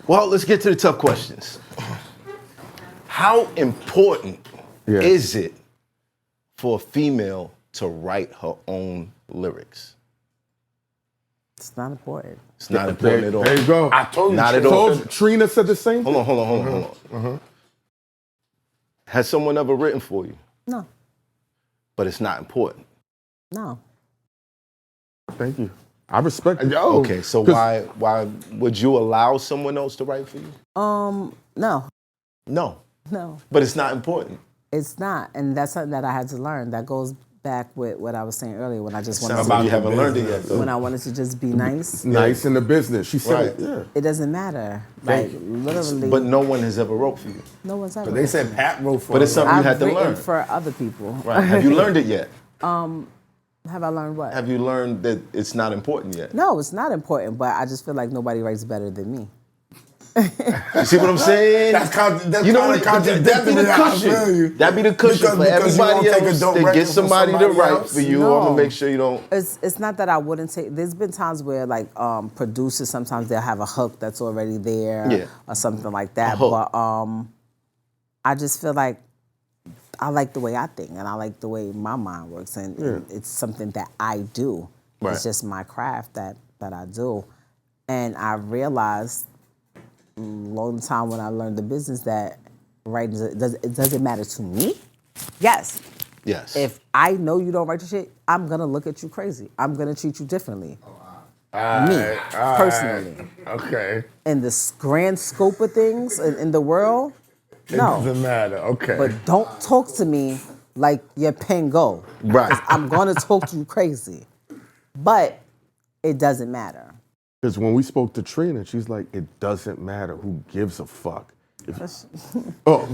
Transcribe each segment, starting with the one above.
Well, let's get to the tough questions. How important is it for a female to write her own lyrics? It's not important. It's not important at all. There you go. I told you. Not at all. Trina said the same thing. Hold on. Has someone ever written for you? No. But it's not important. No. Thank you. I respect it. Okay, so why would you allow someone else to write for you? No. No. No. But it's not important. It's not, and that's something that I had to learn. That goes back with what I was saying earlier when I just wanted Sounds like you haven't learned it yet, though. when I wanted to just be nice. Nice in the business. She said it. It doesn't matter. Like literally. But no one has ever wrote for you. No one's ever. But they said Pat wrote for But it's something you had I've to written learn. for other people. Right. Have you learned it yet? Have I learned what? Have you learned that it's not important yet? No, it's not important, but I just feel like nobody writes better than me. You see what I'm saying? That's you know what? That'd be the cushion. That'd be the cushion for everybody else to get somebody to write for you. No. I'm gonna make sure you don't. It's not that I wouldn't take. There's been times where like producers sometimes they'll have a hook that's already there or something like that. But I just feel like I like the way I think and I like the way my mind works and it's something that I do. Right. It's just my craft that I do, and I realized a long time when I learned the business that writing it doesn't matter to me. Yes. If I know you don't write your shit, I'm gonna look at you crazy. I'm gonna treat you differently. Me, personally. Okay. In the grand scope of things in the world, It no. doesn't matter. Okay. But don't talk to me like your pen go. Right. 'Cause I'm gonna talk to you crazy. But it doesn't matter. Because when we spoke to Trina, she's like, it doesn't matter who gives a fuck. Whoa.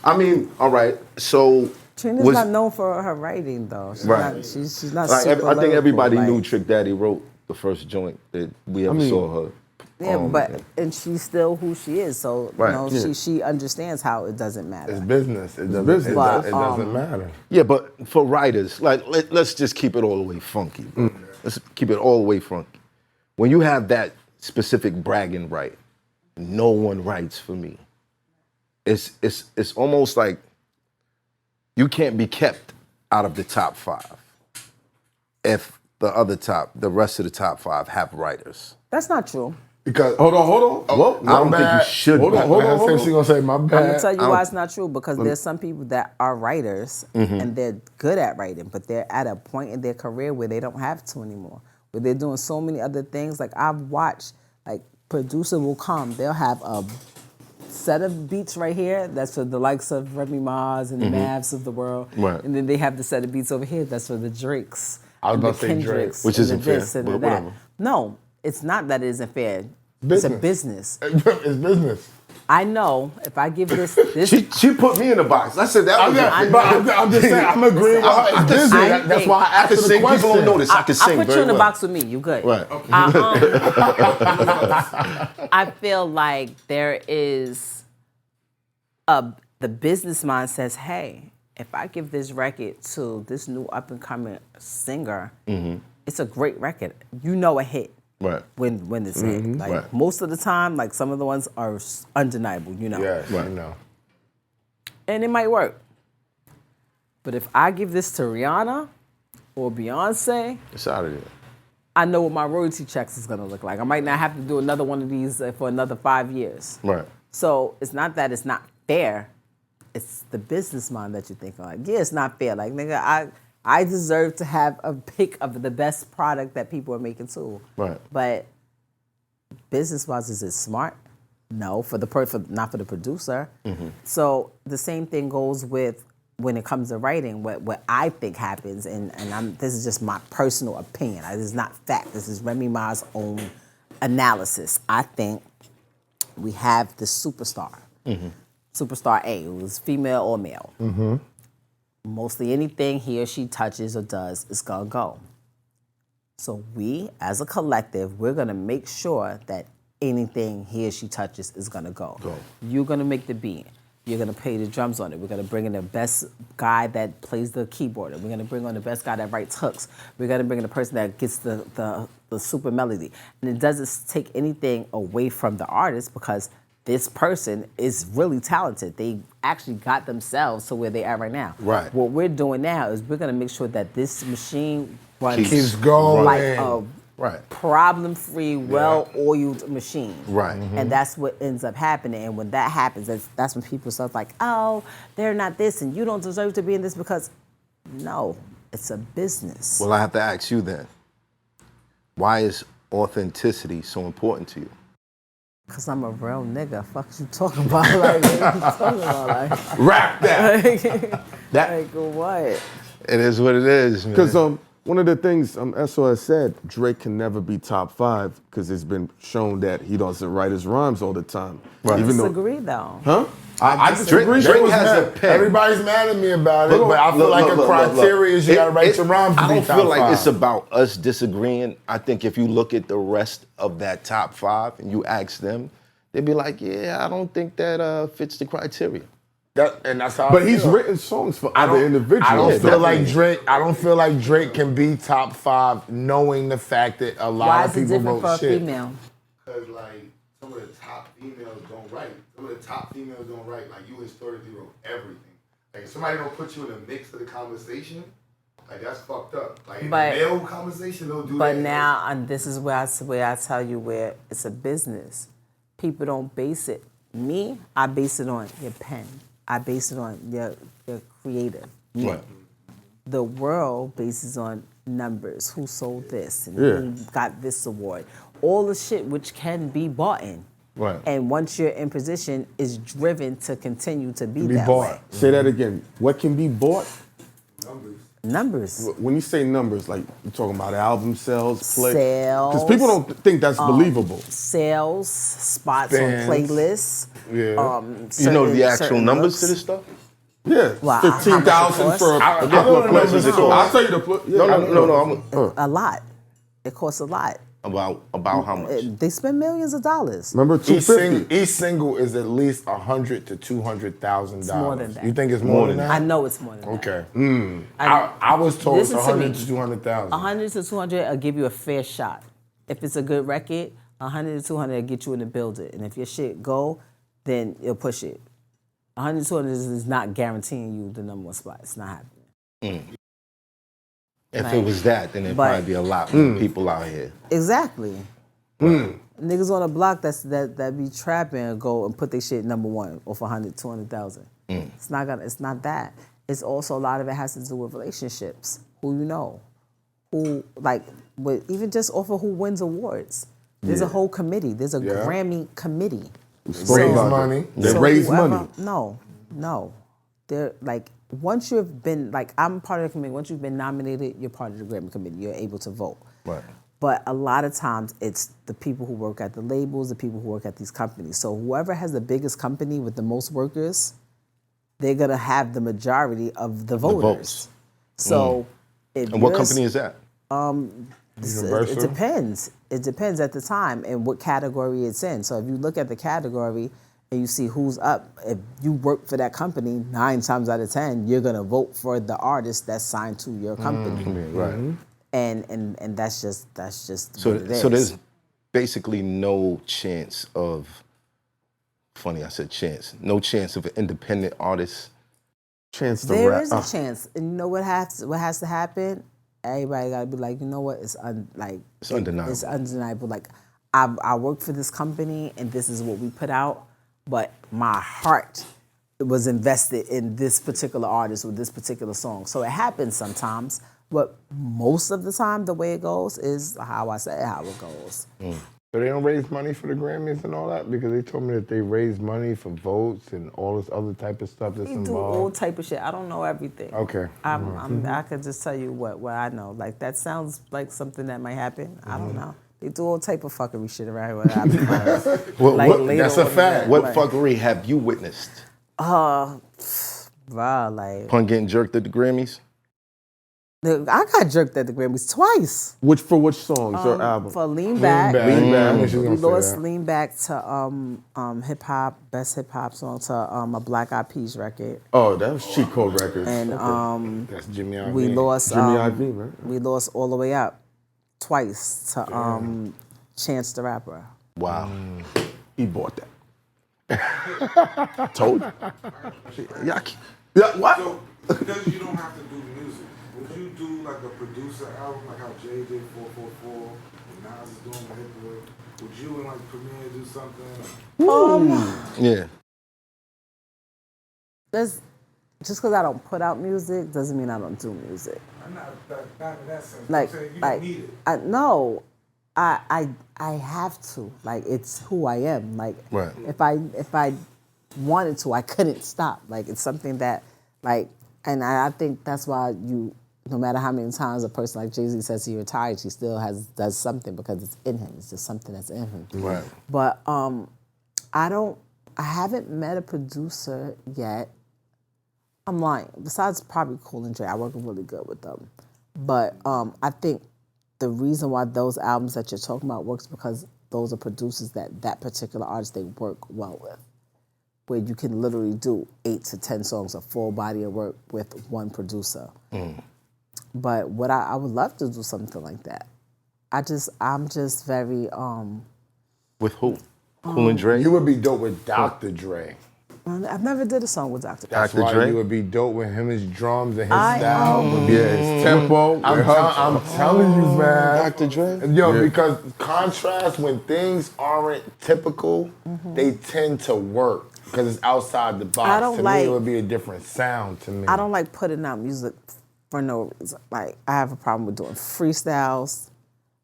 I mean, all right. So Trina's not known for her writing though. She's not, she's not like, super I think everybody lyrical, knew Trick Daddy wrote the first joint that we ever saw her. And she's still who she is. So you know, she understands how it doesn't matter. It's business. It doesn't. It doesn't matter. Yeah, but for writers, like let's just keep it all the way funky. Let's keep it all the way funky. When you have that specific bragging right, no one writes for me. It's almost like you can't be kept out of the top 5 if the rest of the top 5 have writers. That's not true. Because hold on. I don't think you should. Hold on. She's gonna say my bad. I'm gonna tell you why it's not true, because there's some people that are writers and they're good at writing, but they're at a point in their career where they don't have to anymore. Where they're doing so many other things. Like I've watched, like producer will come, they'll have a set of beats right here, that's for the likes of Remy Ma's and the Mavs of the world. Right. And then they have the set of beats over here, that's for the Drakes. I was and about the to say Drake, Kendricks, which and isn't the this fair, and but the that. whatever. No, it's not that it isn't fair. Business. It's a business. It's business. I know if I give this She put me in the box. I said that was I'm just saying, I'm agreeing with her. It's business. That's why I asked can her the sing. People question. don't notice. I can sing I put very you in the well. box with me. You good? Right. I feel like there is the business mind says, hey, if I give this record to this new up and coming singer, it's a great record. You know a hit. Right. When it's hit. Like Right. most of the time, like some of the ones are undeniable, you know. Yeah, Right. you know. And it might work. But if I give this to Rihanna or Beyonce, It's out of there. I know what my royalty checks is gonna look like. I might not have to do another one of these for another 5 years. Right. So it's not that it's not fair. It's the business mind that you're thinking like, yeah, it's not fair. Like, nigga, I deserve to have a pick of the best product that people are making too. Right. But business-wise, is it smart? No, not for the producer. So the same thing goes with when it comes to writing. What I think happens, and this is just my personal opinion. This is not fact. This is Remy Ma's own analysis. I think we have the superstar. Superstar A, who's female or male. Mostly anything he or she touches or does is gonna go. So we, as a collective, we're gonna make sure that anything he or she touches is gonna go. You're gonna make the beat. You're gonna play the drums on it. We're gonna bring in the best guy that plays the keyboard. We're gonna bring on the best guy that writes hooks. We're gonna bring in the person that gets the the super melody. And it doesn't take anything away from the artist because this person is really talented. They actually got themselves to where they are right now. Right. What we're doing now is we're gonna make sure that this machine runs Keeps going. like a Right. problem-free, well-oiled machine. Right. And that's what ends up happening. And when that happens, that's when people start like, oh, they're not this and you don't deserve to be in this because, no, it's a business. Well, I have to ask you then, why is authenticity so important to you? Because I'm a real nigga. Fuck you talking about? Like, what you talking about? Like, Rap that. like what? It is what it is, man. Because one of the things SOS said, Drake can never be top 5 because it's been shown that he doesn't write his rhymes all the time. I Even disagree though. Huh? I disagree. Drake has a pen. Everybody's mad at me about it, Look, but I feel look, like look, a look, criteria look. is you gotta write your rhymes to I be don't top feel like 5. it's about us disagreeing. I think if you look at the rest of that top 5 and you ask them, they'd be like, yeah, I don't think that fits the criteria. And that's how. But he's written songs for other individuals. I don't feel definitely. like Drake. I don't feel like Drake can be top 5, knowing the fact that a lot Why of is it people different for wrote a shit. female? Because like some of the top females don't write. Some of the top females don't write. Like you historically wrote everything. Like if somebody don't put you in the mix of the conversation, like that's fucked up. Like in But- the male conversation, they'll do that. But now, and this is where I tell you where it's a business. People don't base it. Me, I base it on your pen. I base it on your creative. Me. Right. The world bases on numbers. Who sold this and Yeah. who got this award. All the shit which can be bought in. Right. And once you're in position, is driven to continue to be that bought. way. Say that again. What can be bought? Numbers. When you say numbers, like you're talking about album sales, play. Sales. Because people don't think that's believable. Sales, spots Fans. on playlists. Yeah. You know the certain- actual certain numbers looks. to this stuff? Yeah, Well, 15,000 how for a. much it I know What the price numbers does it cost. I'll cost? tell you the. No. A lot. It costs a lot. About how much? They spend millions of dollars. Remember Each 250. each single is at least $100,000 to $200,000. It's more than that. You think it's more than that? I know it's more than that. Okay. I was told it's Listen to me. 100 to 200,000. 100 to 200 will give you a fair shot. If it's a good record, 100 to 200 will get you in the building. And if your shit go, then you'll push it. 100 to 200 is not guaranteeing you the number one spot. It's not happening. If it was that, then there'd But- probably be a lot more people out here. Exactly. Niggas on the block that be trapping and go and put their shit number one off 100, 200,000. It's not that. It's also a lot of it has to do with relationships. Who you know. Who even just off of who wins awards. There's a whole committee. There's a Grammy committee. Raise money. They So raise whoever- money. No. They're like, once you've been, like, I'm part of the committee. Once you've been nominated, you're part of the Grammy committee. You're able to vote. Right. But a lot of times, it's the people who work at the labels, the people who work at these companies. So whoever has the biggest company with the most workers, they're going to have the majority of the voters. votes. So if And what you're- company is that? it depends. It depends at the time and what category it's in. So if you look at the category and you see who's up, if you work for that company, 9 times out of 10, you're gonna vote for the artist that's signed to your company. Right. And that's just So, what it is. so there's basically no chance of. Funny, I said chance. No chance of an independent artist. Chance to There rap. is a chance. And you know what has to happen? Everybody gotta be like, you know what? It's undeniable. It's undeniable. Like, I work for this company and this is what we put out, but my heart was invested in this particular artist with this particular song. So it happens sometimes, but most of the time the way it goes is how I say how it goes. So they don't raise money for the Grammys and all that? Because they told me that they raise money for votes and all this other type of stuff that's They do all involved. type of shit. I don't know everything. Okay. I could just tell you what I know. Like, that sounds like something that might happen. I don't know. They do all type of fuckery shit around here. What happens? Later that's a on, fact. What fuckery have you witnessed? Bruh, like, Pun getting jerked at the Grammys? I got jerked at the Grammys twice. Which songs or album? For Lean Back. Lean Back. I knew she was We gonna say lost that. Lean Back to hip hop, best hip hop song to a Black Eyed Peas record. Oh, that was Cheat Code Records. And That's Jimmy Iovine. we lost Jimmy Iovine, right? we lost All the Way Up twice to Chance the Rapper. Wow. He bought that. Told you. Yeah, what? So, because you don't have to do music, would you do like a producer album, like how Jay did 444, and Nas is doing Hip Hop? Would you and like Premier do something? Yeah. Just because I don't put out music doesn't mean I don't do music. I'm not in that sense. Like, I'm saying you like don't need it. I have to. Like, it's who I am. Like, Right. if I wanted to, I couldn't stop. Like, it's something that, like, and I think that's why no matter how many times a person like Jay-Z says he retired, he still does something because it's in him. It's just something that's in him. Right. But I haven't met a producer yet. I'm lying. Besides probably Cool and Dre, I work really good with them. But I think the reason why those albums that you're talking about works because those are producers that particular artist they work well with, where you can literally do 8 to 10 songs, a full body of work with one producer. But I would love to do something like that. I'm just very With who? Cool and Dre? You would be dope with Dr. Dre. I've never did a song with Dr. That's Dr. why Dre? you would be dope with him, his drums and his I style. His tempo. I'm telling you, man. Dr. Dre? Yo, because contrast, when things aren't typical, they tend to work because it's outside the box. I don't to like- me, it would be a different sound to me. I don't like putting out music for no reason. Like, I have a problem with doing freestyles.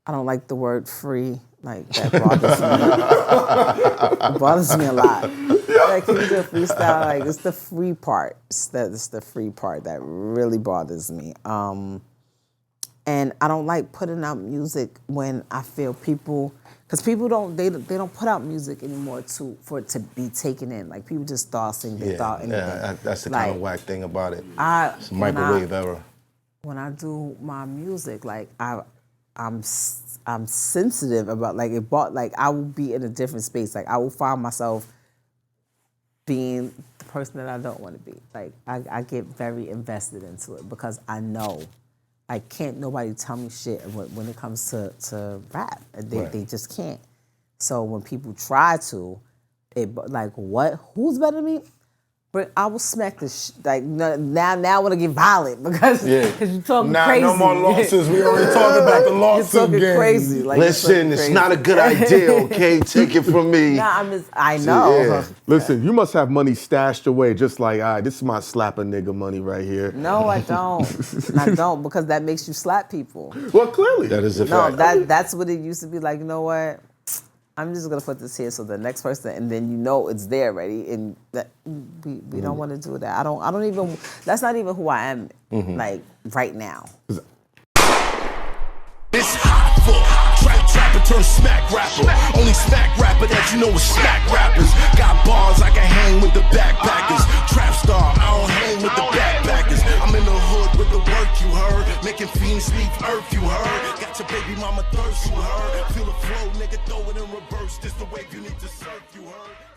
I don't like the word free. Like, that bothers me. It bothers me a lot. Like, can you do a freestyle? Like, it's the free part. It's the free part that really bothers me. And I don't like putting out music when I feel people, because people don't put out music anymore for it to be taken in. Like, people just thought sing, they thought anything. Yeah, that's the Like, kind of whack thing about it. It's a when microwave era. When I do my music, like I'm sensitive about like I will be in a different space. Like, I will find myself being the person that I don't want to be. Like, I get very invested into it because I know I can't nobody tell me shit when it comes to rap. They just can't. So when people try to, like, what? Who's better than me? But I will smack this like now I want to get violent because you're talking crazy. No more losses. We already talked about the losses. You're talking crazy. Like, Listen, it's not a good idea, okay? Take it from me. Nah, I know. Yeah. Listen, you must have money stashed away, just like, all right, this is my slap a nigga money right here. No, I don't. I don't, because that makes you slap people. Well, clearly. That is a No, fact. that's what it used to be like. You know what? I'm just gonna put this here so the next person, and then you know it's there already, and that we don't want to do that. I don't even. That's not even who I am. Like, right now. It's hot for trapper turn smack rapper. Only smack rapper that you know is smack rappers. Got bars I can hang with the backpackers. Trap star, I don't hang with the backpackers. I'm in the hood with the work, you heard. Making fiends leave earth, you heard. Got your baby mama thirst, you heard. Feel the flow, nigga, throw it in reverse. This the wave you need to surf, you heard.